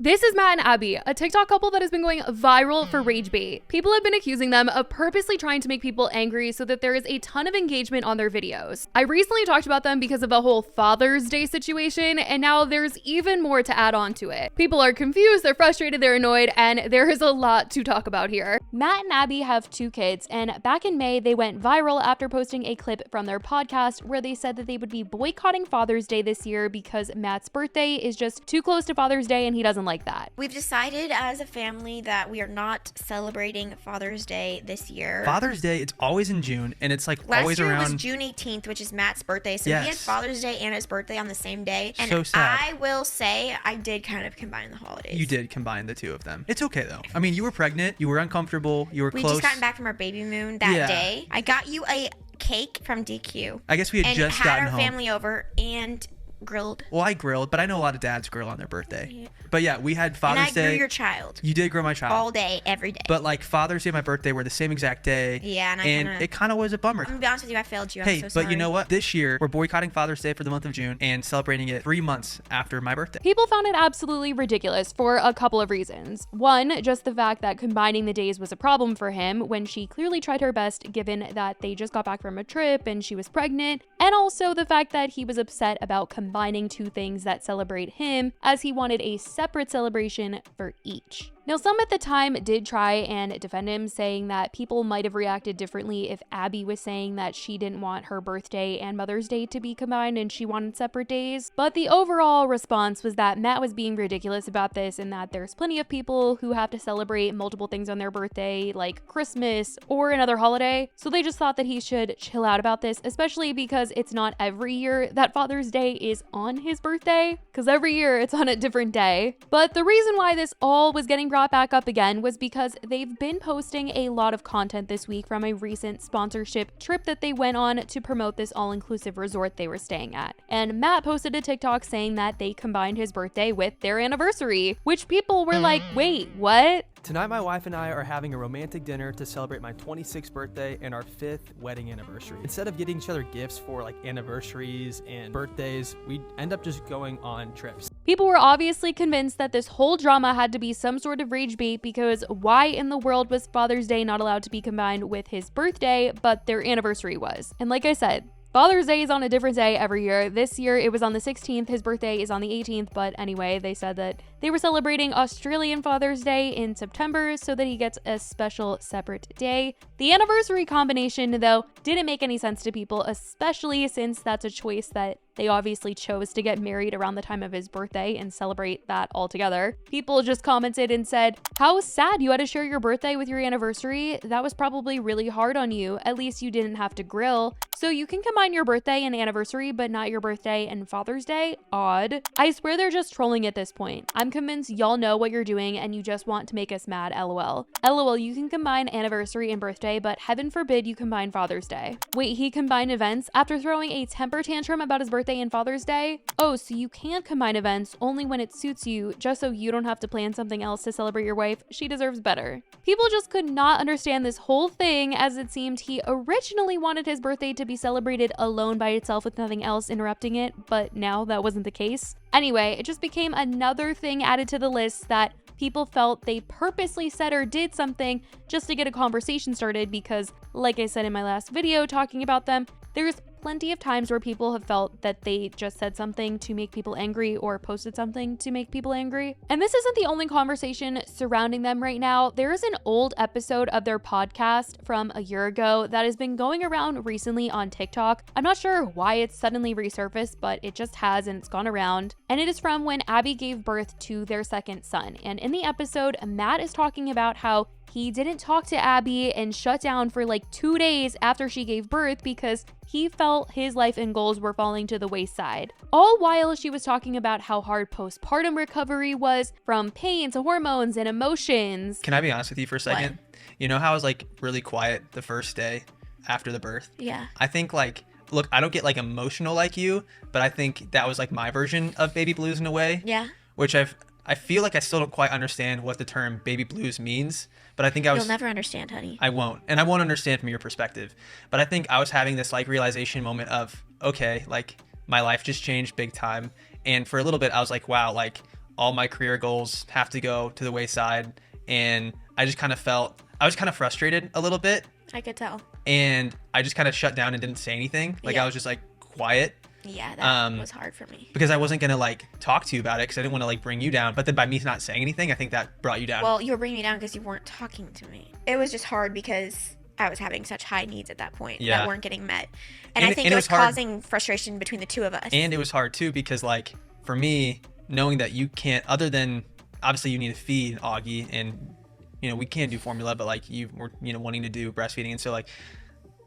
This is Matt and Abby, a TikTok couple that has been going viral for rage bait. People have been accusing them of purposely trying to make people angry so that there is a ton of engagement on their videos. I recently talked about them because of the whole Father's Day situation, and now there's even more to add on to it. People are confused, they're frustrated, they're annoyed, and there is a lot to talk about here. Matt and Abby have 2 kids, and back in May, they went viral after posting a clip from their podcast where they said that they would be boycotting Father's Day this year because Matt's birthday is just too close to Father's Day and he doesn't like that. We've decided as a family that we are not celebrating Father's Day this year. Father's Day, it's always in June, and it's like always around. Last year was June 18th, which is Matt's birthday, so Yes. he had Father's Day and his birthday on the same day. And So sad. I will say I did kind of combine the holidays. You did combine the two of them. It's okay though. I mean, you were pregnant, you were uncomfortable, you were We close. just gotten back from our baby moon that Yeah. day. I got you a cake from DQ. I guess we had and just had gotten our home. family over and grilled. Well, I grilled, but I know a lot of dads grill on their birthday. Yeah. But yeah, we had And Father's I grew Day. your child You did grow my child. all day, every day. But like Father's Day and my birthday were the same exact day. Yeah, and it kind of was a bummer. I'm gonna be honest with you, I failed you. I'm Hey, so sorry. but you know what? This year, we're boycotting Father's Day for the month of June and celebrating it 3 months after my birthday. People found it absolutely ridiculous for a couple of reasons. One, just the fact that combining the days was a problem for him when she clearly tried her best given that they just got back from a trip and she was pregnant. And also the fact that he was upset about combining 2 things that celebrate him as he wanted a separate celebration for each. Now, some at the time did try and defend him, saying that people might have reacted differently if Abby was saying that she didn't want her birthday and Mother's Day to be combined and she wanted separate days. But the overall response was that Matt was being ridiculous about this and that there's plenty of people who have to celebrate multiple things on their birthday, like Christmas or another holiday. So they just thought that he should chill out about this, especially because it's not every year that Father's Day is on his birthday, because every year it's on a different day. But the reason why this all was getting brought back up again was because they've been posting a lot of content this week from a recent sponsorship trip that they went on to promote this all-inclusive resort they were staying at. And Matt posted a TikTok saying that they combined his birthday with their anniversary, which people were like, wait, what? Tonight, my wife and I are having a romantic dinner to celebrate my 26th birthday and our 5th wedding anniversary. Instead of getting each other gifts for like anniversaries and birthdays, we end up just going on trips. People were obviously convinced that this whole drama had to be some sort of rage bait because why in the world was Father's Day not allowed to be combined with his birthday, but their anniversary was? And like I said, Father's Day is on a different day every year. This year it was on the 16th, his birthday is on the 18th, but anyway, they said that they were celebrating Australian Father's Day in September so that he gets a special separate day. The anniversary combination, though, didn't make any sense to people, especially since that's a choice that they obviously chose to get married around the time of his birthday and celebrate that all together. People just commented and said, how sad you had to share your birthday with your anniversary. That was probably really hard on you. At least you didn't have to grill. So you can combine your birthday and anniversary, but not your birthday and Father's Day? Odd. I swear they're just trolling at this point. I'm convinced y'all know what you're doing and you just want to make us mad, lol. LOL, you can combine anniversary and birthday, but heaven forbid you combine Father's Day. Wait, he combined events after throwing a temper tantrum about his birthday and Father's Day? Oh, so you can't combine events only when it suits you, just so you don't have to plan something else to celebrate your wife. She deserves better. People just could not understand this whole thing, as it seemed he originally wanted his birthday to be celebrated alone by itself with nothing else interrupting it, but now that wasn't the case. Anyway, it just became another thing added to the list that people felt they purposely said or did something just to get a conversation started because, like I said in my last video talking about them, there's plenty of times where people have felt that they just said something to make people angry or posted something to make people angry. And this isn't the only conversation surrounding them right now. There is an old episode of their podcast from a year ago that has been going around recently on TikTok. I'm not sure why it's suddenly resurfaced, but it just has and it's gone around. And it is from when Abby gave birth to their second son. And in the episode, Matt is talking about how he didn't talk to Abby and shut down for like 2 days after she gave birth because he felt his life and goals were falling to the wayside. All while she was talking about how hard postpartum recovery was, from pain to hormones and emotions. Can I be honest with you for a second? What? You know how I was like really quiet the first day after the birth? Yeah. I think like, look, I don't get like emotional like you, but I think that was like my version of baby blues in a way. Yeah. Which I feel like I still don't quite understand what the term baby blues means, but I think You'll never understand, honey. I won't. And I won't understand from your perspective. But I think I was having this like realization moment of, okay, like my life just changed big time. And for a little bit, I was like, wow, like all my career goals have to go to the wayside. And I just kind of I was kind of frustrated a little bit. I could tell. And I just kind of shut down and didn't say anything. Like Yeah. I was just like quiet. Yeah, that was hard for me. Because I wasn't going to like talk to you about it because I didn't want to like bring you down. But then by me not saying anything, I think that brought you down. Well, you were bringing me down because you weren't talking to me. It was just hard because I was having such high needs at that point that weren't getting met. And I think it was causing frustration between the two of us. And it was hard too because like for me, knowing that you can't, other than obviously you need to feed Augie and, you know, we can't do formula, but like you were, you know, wanting to do breastfeeding. And so like,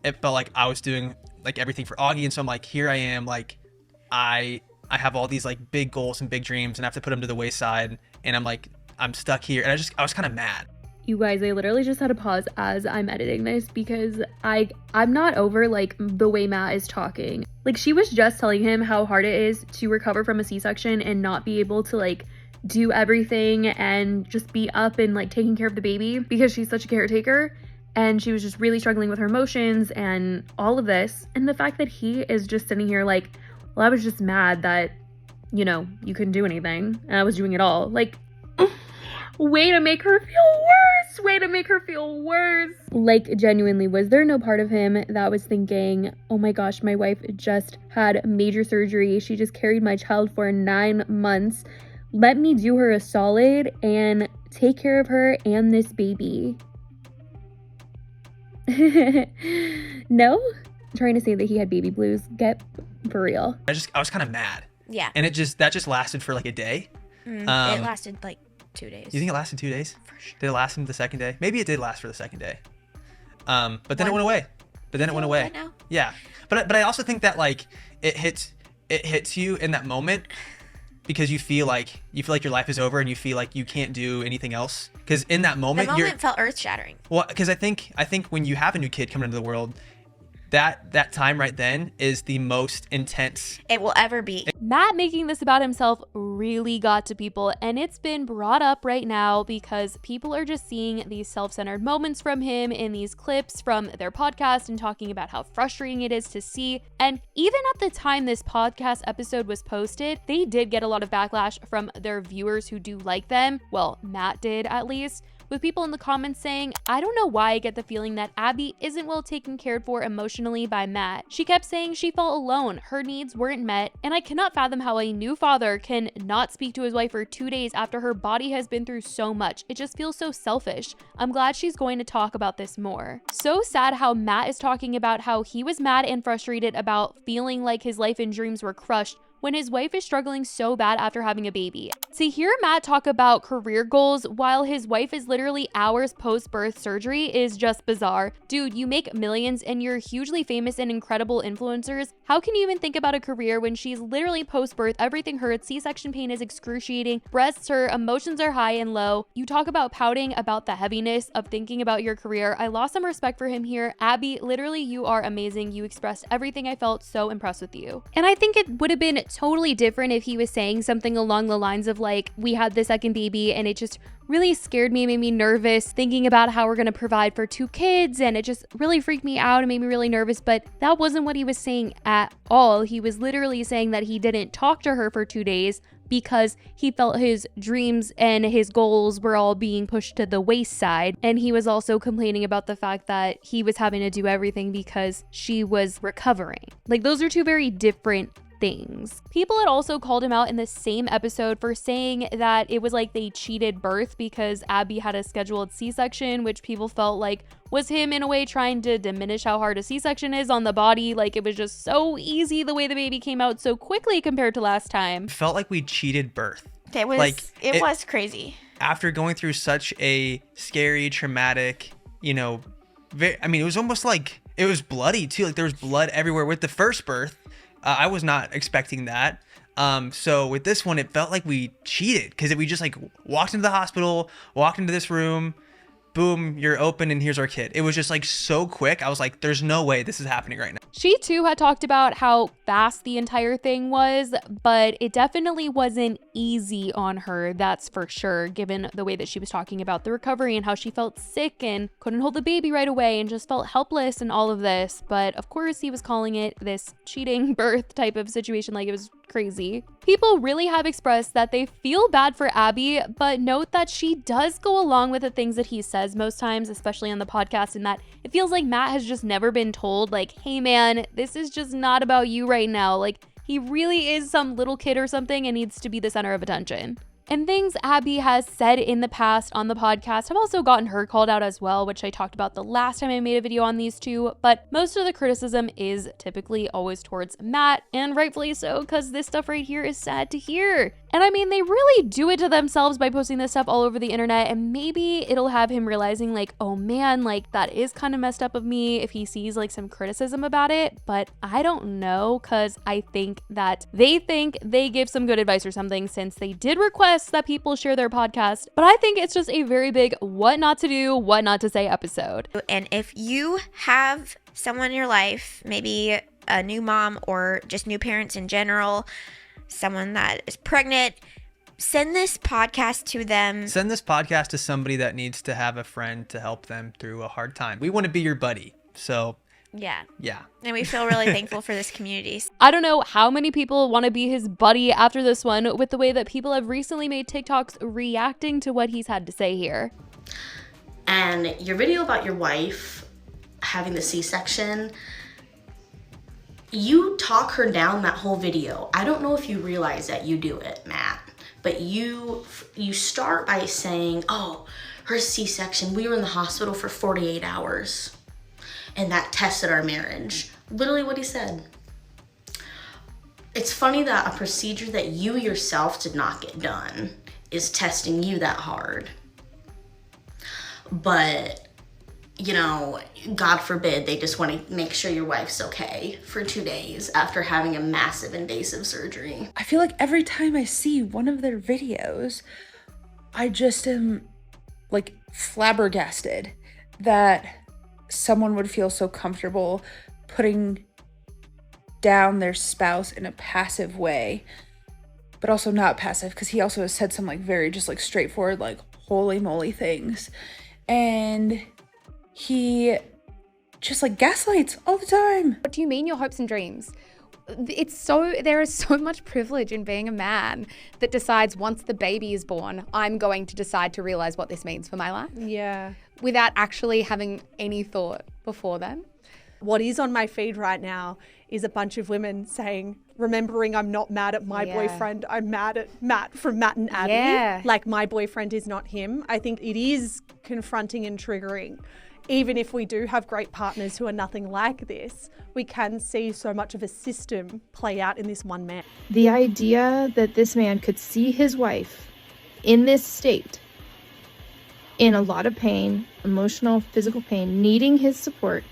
it felt like I was doing like everything for Augie. And so I'm like, here I am, like, I have all these like big goals and big dreams and I have to put them to the wayside. And I'm like, I'm stuck here. And I was kind of mad. You guys, I literally just had to pause as I'm editing this because I'm not over like the way Matt is talking. Like she was just telling him how hard it is to recover from a C-section and not be able to like do everything and just be up and like taking care of the baby because she's such a caretaker. And she was just really struggling with her emotions and all of this. And the fact that he is just sitting here like, well, I was just mad that, you know, you couldn't do anything and I was doing it all. Like, way to make her feel worse. Way to make her feel worse. Like, genuinely, was there no part of him that was thinking, oh my gosh, my wife just had major surgery. She just carried my child for 9 months. Let me do her a solid and take care of her and this baby. No? I'm trying to say that he had baby blues. Get for real. I was kind of mad. Yeah. And that just lasted for like a day. It lasted like 2 days. You think it lasted 2 days? For sure. Did it last into the second day? Maybe it did last for the second day. But then it went away. Right now? Yeah. But I also think that like it hits you in that moment because you feel like your life is over and you feel like you can't do anything else. Because in that moment, felt earth-shattering. Well, because I think when you have a new kid coming into the world, that time right then is the most intense it will ever be. Matt making this about himself really got to people, and it's been brought up right now because people are just seeing these self-centered moments from him in these clips from their podcast and talking about how frustrating it is to see. And even at the time this podcast episode was posted, they did get a lot of backlash from their viewers who do like them. Well, Matt did at least. With people in the comments saying, I don't know why I get the feeling that Abby isn't well taken care for emotionally by Matt. She kept saying she felt alone, her needs weren't met, and I cannot fathom how a new father can not speak to his wife for 2 days after her body has been through so much. It just feels so selfish. I'm glad she's going to talk about this more. So sad how Matt is talking about how he was mad and frustrated about feeling like his life and dreams were crushed when his wife is struggling so bad after having a baby. To hear Matt talk about career goals while his wife is literally hours post-birth surgery is just bizarre. Dude, you make millions and you're hugely famous and incredible influencers. How can you even think about a career when she's literally post-birth, everything hurts, C-section pain is excruciating, breasts hurt, emotions are high and low. You talk about pouting about the heaviness of thinking about your career. I lost some respect for him here. Abby, literally, you are amazing. You expressed everything I felt, so impressed with you. And I think it would have been totally different if he was saying something along the lines of like, we had the second baby and it just really scared me, made me nervous thinking about how we're going to provide for 2 kids, and it just really freaked me out and made me really nervous. But that wasn't what he was saying at all. He was literally saying that he didn't talk to her for 2 days because he felt his dreams and his goals were all being pushed to the wayside. And he was also complaining about the fact that he was having to do everything because she was recovering. Like, those are 2 very different things. People had also called him out in the same episode for saying that it was like they cheated birth because Abby had a scheduled C-section, which people felt like was him in a way trying to diminish how hard a C-section is on the body. Like, it was just so easy the way the baby came out so quickly compared to last time. It felt like we cheated birth. It was like, it was crazy. After going through such a scary, traumatic, you know, it was almost like it was bloody too. Like there was blood everywhere with the first birth. I was not expecting that. So with this one, it felt like we cheated because we just like walked into the hospital, walked into this room, boom, you're open and here's our kid. It was just like so quick. I was like, there's no way this is happening right now. She too had talked about how fast the entire thing was, but it definitely wasn't easy on her, that's for sure, given the way that she was talking about the recovery and how she felt sick and couldn't hold the baby right away and just felt helpless and all of this. But of course he was calling it this cheating birth type of situation, like it was crazy. People really have expressed that they feel bad for Abby, but note that she does go along with the things that he says most times, especially on the podcast, and that it feels like Matt has just never been told, like, hey man, this is just not about you right now. Like, he really is some little kid or something and needs to be the center of attention. And things Abby has said in the past on the podcast have also gotten her called out as well, which I talked about the last time I made a video on these two, but most of the criticism is typically always towards Matt, and rightfully so, because this stuff right here is sad to hear. And I mean, they really do it to themselves by posting this stuff all over the internet, and maybe it'll have him realizing like, oh man, like that is kind of messed up of me if he sees like some criticism about it, but I don't know, because I think that they give some good advice or something, since they did request that people share their podcast, but I think it's just a very big what not to do, what not to say episode. And if you have someone in your life, maybe a new mom or just new parents in general, someone that is pregnant, send this podcast to them. Send this podcast to somebody that needs to have a friend to help them through a hard time. We want to be your buddy. So yeah. Yeah. And we feel really thankful for this community. I don't know how many people want to be his buddy after this one, with the way that people have recently made TikToks reacting to what he's had to say here. And your video about your wife having the C-section, you talk her down that whole video. I don't know if you realize that you do it, Matt, but you start by saying, oh, her C-section, we were in the hospital for 48 hours. And that tested our marriage. Literally what he said. It's funny that a procedure that you yourself did not get done is testing you that hard. But, you know, God forbid they just want to make sure your wife's okay for 2 days after having a massive invasive surgery. I feel like every time I see one of their videos, I just am like flabbergasted that someone would feel so comfortable putting down their spouse in a passive way, but also not passive, because he also has said some like very just like straightforward like holy moly things, and he just like gaslights all the time. What do you mean your hopes and dreams? There is so much privilege in being a man that decides once the baby is born, I'm going to decide to realize what this means for my life. Yeah. Without actually having any thought before then. What is on my feed right now is a bunch of women saying, remembering I'm not mad at my boyfriend, I'm mad at Matt from Matt and Abby. Yeah. Like my boyfriend is not him. I think it is confronting and triggering. Even if we do have great partners who are nothing like this, we can see so much of a system play out in this one man. The idea that this man could see his wife in this state, in a lot of pain, emotional, physical pain, needing his support,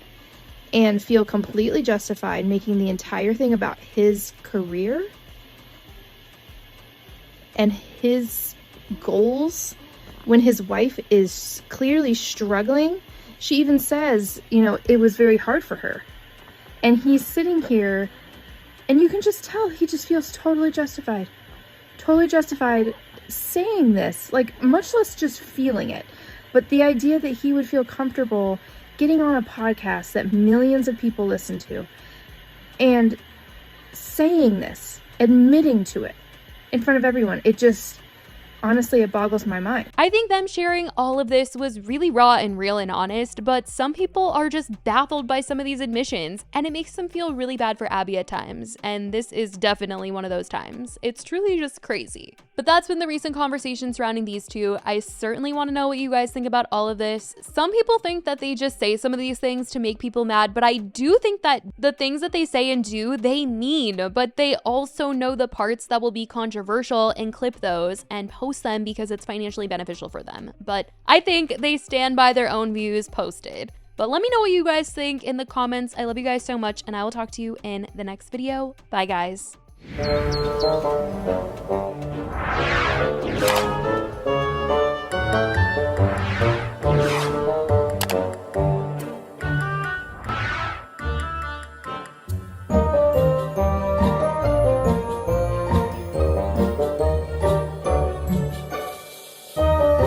and feel completely justified making the entire thing about his career and his goals when his wife is clearly struggling. She even says, you know, it was very hard for her. And he's sitting here, and you can just tell he just feels totally justified saying this, like much less just feeling it. But the idea that he would feel comfortable getting on a podcast that millions of people listen to and saying this, admitting to it in front of everyone, it just, honestly, it boggles my mind. I think them sharing all of this was really raw and real and honest, but some people are just baffled by some of these admissions, and it makes them feel really bad for Abby at times, and this is definitely one of those times. It's truly just crazy. But that's been the recent conversation surrounding these two. I certainly want to know what you guys think about all of this. Some people think that they just say some of these things to make people mad, but I do think that the things that they say and do, they mean, but they also know the parts that will be controversial and clip those and post them because it's financially beneficial for them. But I think they stand by their own views posted. But let me know what you guys think in the comments. I love you guys so much, and I will talk to you in the next video. Bye, guys.